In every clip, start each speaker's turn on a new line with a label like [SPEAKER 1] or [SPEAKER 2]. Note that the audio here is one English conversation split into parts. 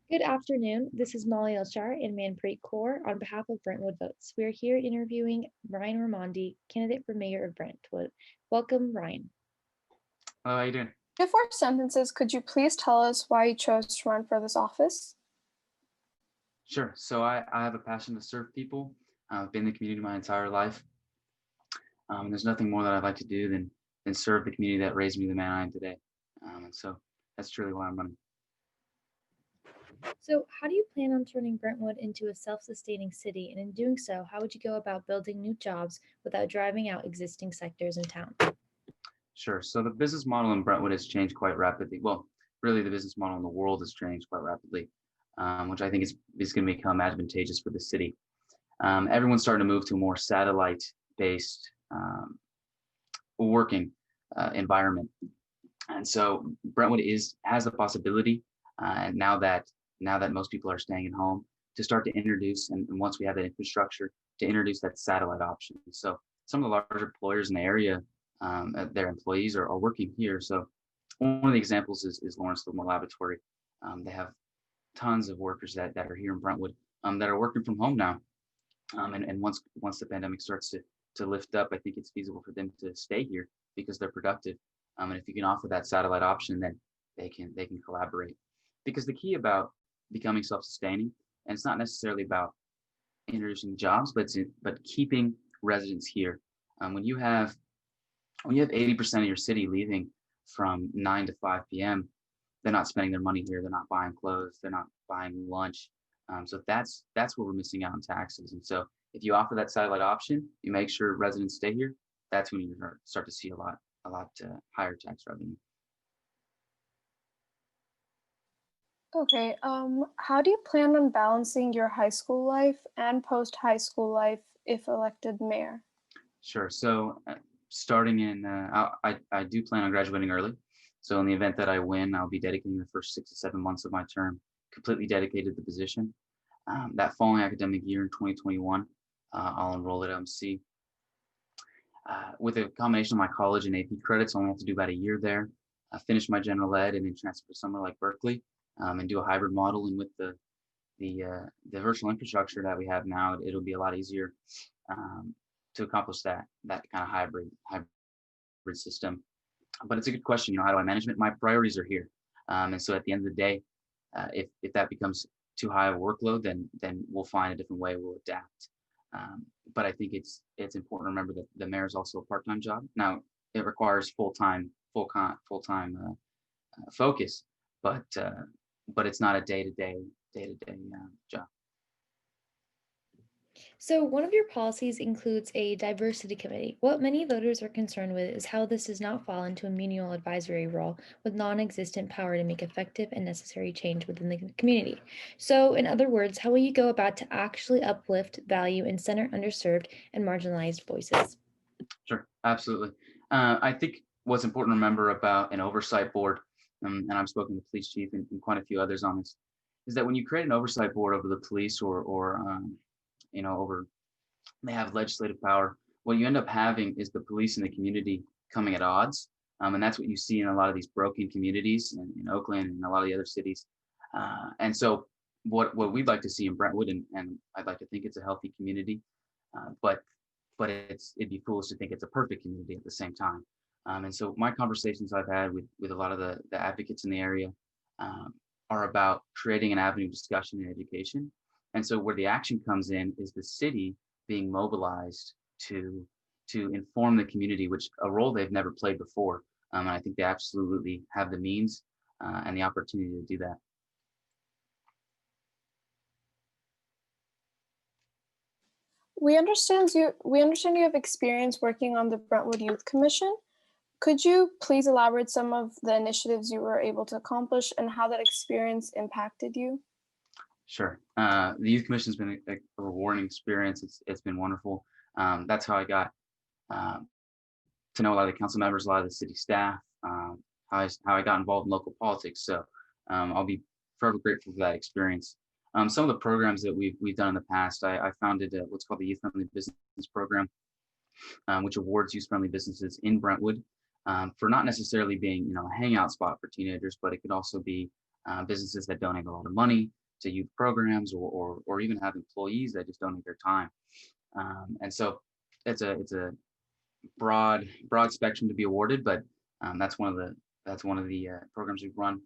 [SPEAKER 1] Good afternoon. This is Molly Elshaer and Manpreet Kaur on behalf of Brentwood Votes. We are here interviewing Ryan Raimondi, candidate for mayor of Brentwood. Welcome, Ryan.
[SPEAKER 2] Hello, how you doing?
[SPEAKER 3] In 4 sentences, could you please tell us why you chose to run for this office?
[SPEAKER 2] Sure. So I have a passion to serve people. I've been in the community my entire life. And there's nothing more that I'd like to do than serve the community that raised me the man I am today. And so that's truly why I'm running.
[SPEAKER 1] So, how do you plan on turning Brentwood into a self-sustaining city? And in doing so, how would you go about building new jobs without driving out existing sectors in town?
[SPEAKER 2] Sure. So the business model in Brentwood has changed quite rapidly. Well, really, the business model in the world has changed quite rapidly, which I think is going to become advantageous for the city. Everyone's starting to move to a more satellite-based working environment. And so Brentwood has the possibility, and now that most people are staying at home, to start to introduce, and once we have that infrastructure, to introduce that satellite option. So some of the larger employers in the area, their employees are working here. So one of the examples is Lawrence Livermore Laboratory. They have tons of workers that are here in Brentwood that are working from home now. And once the pandemic starts to lift up, I think it's feasible for them to stay here because they're productive. And if you can offer that satellite option, then they can collaborate. Because the key about becoming self-sustaining, and it's not necessarily about introducing jobs, but keeping residents here. When you have 80% of your city leaving from 9 to 5 p.m., they're not spending their money here. They're not buying clothes. They're not buying lunch. So that's where we're missing out on taxes. And so if you offer that satellite option, you make sure residents stay here. That's when you start to see a lot higher tax revenue.
[SPEAKER 3] Okay, how do you plan on balancing your high school life and post-high school life if elected mayor?
[SPEAKER 2] Sure. So starting in, I do plan on graduating early. So in the event that I win, I'll be dedicating the first 6 to 7 months of my term completely dedicated to the position. That following academic year in 2021, I'll enroll at MC. With a combination of my college and AP credits, I only have to do about a year there. Finish my general ed and then transfer to somewhere like Berkeley and do a hybrid model. And with the virtual infrastructure that we have now, it'll be a lot easier to accomplish that kind of hybrid system. But it's a good question. How do I manage it? My priorities are here. And so at the end of the day, if that becomes too high of a workload, then we'll find a different way. We'll adapt. But I think it's important to remember that the mayor is also a part-time job. Now it requires full-time focus, but it's not a day-to-day job.
[SPEAKER 1] So, one of your policies includes a diversity committee. What many voters are concerned with is how this does not fall into a menial advisory role with non existent power to make effective and necessary change within the community. So, in other words, how will you go about to actually uplift, value, and center underserved and marginalized voices?
[SPEAKER 2] Sure, absolutely. I think what's important to remember about an oversight board, and I've spoken to the police chief and quite a few others on this, is that when you create an oversight board over the police or over they have legislative power, what you end up having is the police and the community coming at odds. And that's what you see in a lot of these broken communities in Oakland and a lot of the other cities. And so what we'd like to see in Brentwood, and I'd like to think it's a healthy community, but it'd be foolish to think it's a perfect community at the same time. And so my conversations I've had with a lot of the advocates in the area are about creating an avenue of discussion and education. And so where the action comes in is the city being mobilized to inform the community, which a role they've never played before. And I think they absolutely have the means and the opportunity to do that.
[SPEAKER 3] We understand you have experience working on the Brentwood Youth Commission. Could you please elaborate some of the initiatives you were able to accomplish and how that experience impacted you?
[SPEAKER 2] Sure. The Youth Commission has been a rewarding experience. It's been wonderful. That's how I got to know a lot of the council members, a lot of the city staff, how I got involved in local politics. So I'll be forever grateful for that experience. Some of the programs that we've done in the past, I founded what's called the Youth Friendly Business Program, which awards youth-friendly businesses in Brentwood for not necessarily being a hangout spot for teenagers, but it could also be businesses that donate a lot of money to youth programs, or even have employees that just donate their time. And so it's a broad spectrum to be awarded, but that's one of the programs we've run.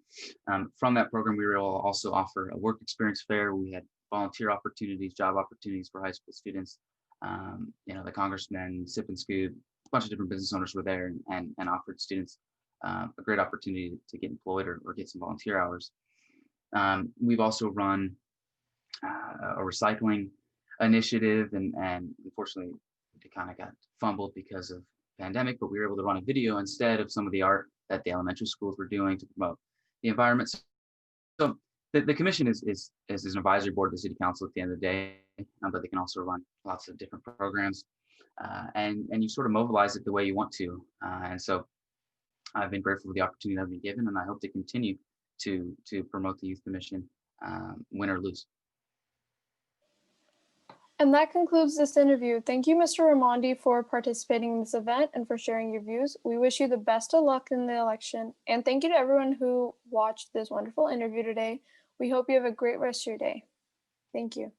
[SPEAKER 2] From that program, we will also offer a work experience fair. We had volunteer opportunities, job opportunities for high school students. The congressman, Sip and Scoop, a bunch of different business owners were there and offered students a great opportunity to get employed or get some volunteer hours. We've also run a recycling initiative, and unfortunately it kind of got fumbled because of pandemic, but we were able to run a video instead of some of the art that the elementary schools were doing to promote the environment. So the commission is an advisory board of the city council at the end of the day, but they can also run lots of different programs, and you sort of mobilize it the way you want to. And so I've been grateful for the opportunity I've been given, and I hope to continue to promote the youth commission, win or lose.
[SPEAKER 3] And that concludes this interview. Thank you, Mr. Raimondi, for participating in this event and for sharing your views. We wish you the best of luck in the election. And thank you to everyone who watched this wonderful interview today. We hope you have a great rest of your day. Thank you.